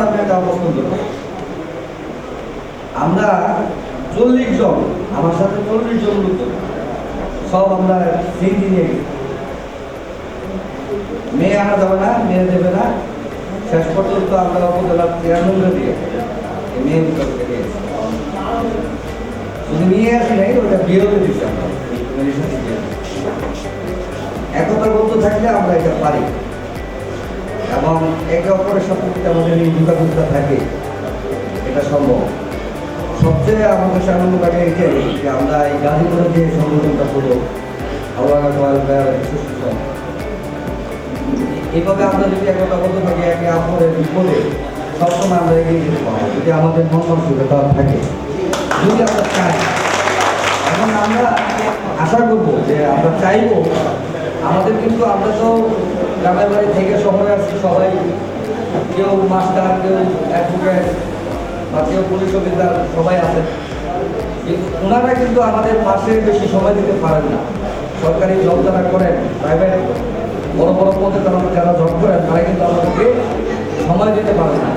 আমি একটা অবস্থান করব। আমরা 40 জন, আমার সাথে 40 জন লোক, সব আমরা সিটি নিয়ে গেছি। মেয়ে আনা যাবে না, মেয়ে দেবে না। শেষ পর্যন্ত আমরা উপজেলার চেয়ারম্যানকে দিয়ে মেয়ে থেকে শুধু নিয়ে আসি নাই, ওটা বিয়েতে দিচ্ছি আমরা। একতা বন্ধ থাকলে আমরা এটা পারি, এবং একে অপরের সাথে যদি আমাদের এই যোগাযোগটা থাকে, এটা সম্ভব। সবচেয়ে আমার কাছে আনন্দ লাগে এটাই যে আমরা এই গাজীপুরে যে সংগঠনটা করবো, এইভাবে আমরা যদি একতা বন্ধ থাকি, একে অপরের বিপদে সবসময় আমরা এগিয়ে যেতে পারবো, যদি আমাদের মন মানসিকতা থাকে, যদি আমরা চাই। এখন আমরা আশা করবো যে আমরা চাইবো, আমাদের কিন্তু আমরা তো গ্রামের বাড়ি থেকে শহরে আসছি সবাই, কেউ মাস্টার, কেউ অ্যাডভোকেট, বা কেউ পুলিশ অফিসার, সবাই আছে। কিন্তু ওনারা কিন্তু আমাদের পাশে বেশি সময় দিতে পারেন না। সরকারি জব যারা করেন, প্রাইভেট বড় বড় পদে যারা জব করেন, তারা কিন্তু আমাদেরকে সময় দিতে পারেন না।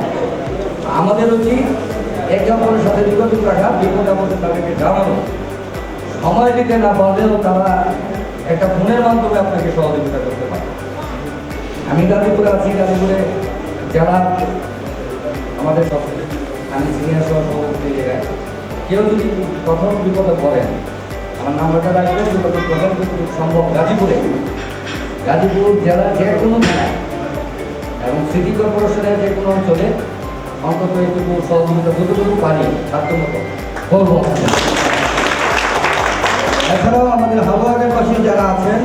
আমাদের উচিত একে অপরের সাথে যোগাযোগ রাখা, বিপদে আমাদের তাদেরকে জানানো। সময় দিতে না পারলেও তারা একটা ফোনের মাধ্যমে আপনাকে সহযোগিতা করতে পারে। আমি গাজীপুরে আছি, গাজীপুরে যারা আমাদের আমি সিনিয়র সভাপতি, কেউ যদি প্রথম বিপদে পড়েন, আমার নাম্বারটা রাখবেন, প্রথম সম্ভব গাজীপুর জেলার যে কোনো থানায় এবং সিটি কর্পোরেশনের যে কোনো অঞ্চলে অন্তত এইটুকু সহযোগিতা যতটুকু পারি সাধ্যমতো করবো। এছাড়াও আমাদের হালুয়াঘাটের পাশে যারা আছেন,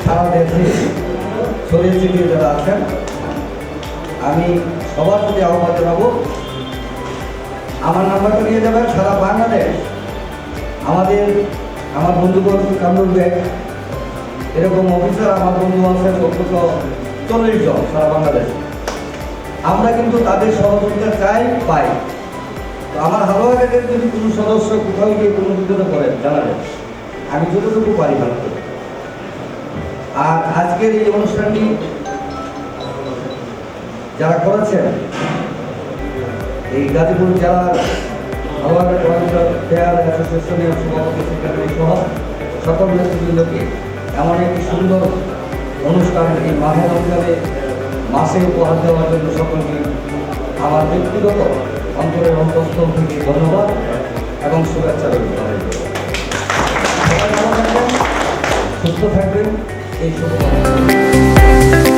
সারা দেশে ছড়িয়ে ছিটিয়ে যারা আছেন, আমি সবার প্রতি আহ্বান জানাবো, আমার নাম্বারটা নিয়ে যাবেন। সারা বাংলাদেশ আমার বন্ধুগণ কামরুল ব্যাগ, এরকম অফিসার আমার বন্ধু আছে অন্তত 40 জন সারা বাংলাদেশ। আমরা কিন্তু তাদের সহযোগিতা চাই, পাই। তো আমার হালুয়াঘাটের যদি কোনো সদস্য কোথাও গিয়ে কোনো বিপদে পড়েন, জানাবেন, আমি যতটুকু পারি ভালো করি। আর আজকের এই অনুষ্ঠানটি যারা করেছেন, এই গাজীপুর জেলার হালুয়াঘাট ফেয়ার অ্যাসোসিয়েশনের সভাপতি সেক্রেটারি সহ সকল নেতৃবৃন্দকে এমন একটি সুন্দর অনুষ্ঠান এই মাঘের অঞ্চলে মাসে উপহার দেওয়ার জন্য সকলকে আমার ব্যক্তিগত অন্তরের অন্তঃস্থল থেকে ধন্যবাদ এবং শুভেচ্ছা রইল। সবাই ভালো থাকবেন, সুস্থ থাকবেন, এই শুভকামনা।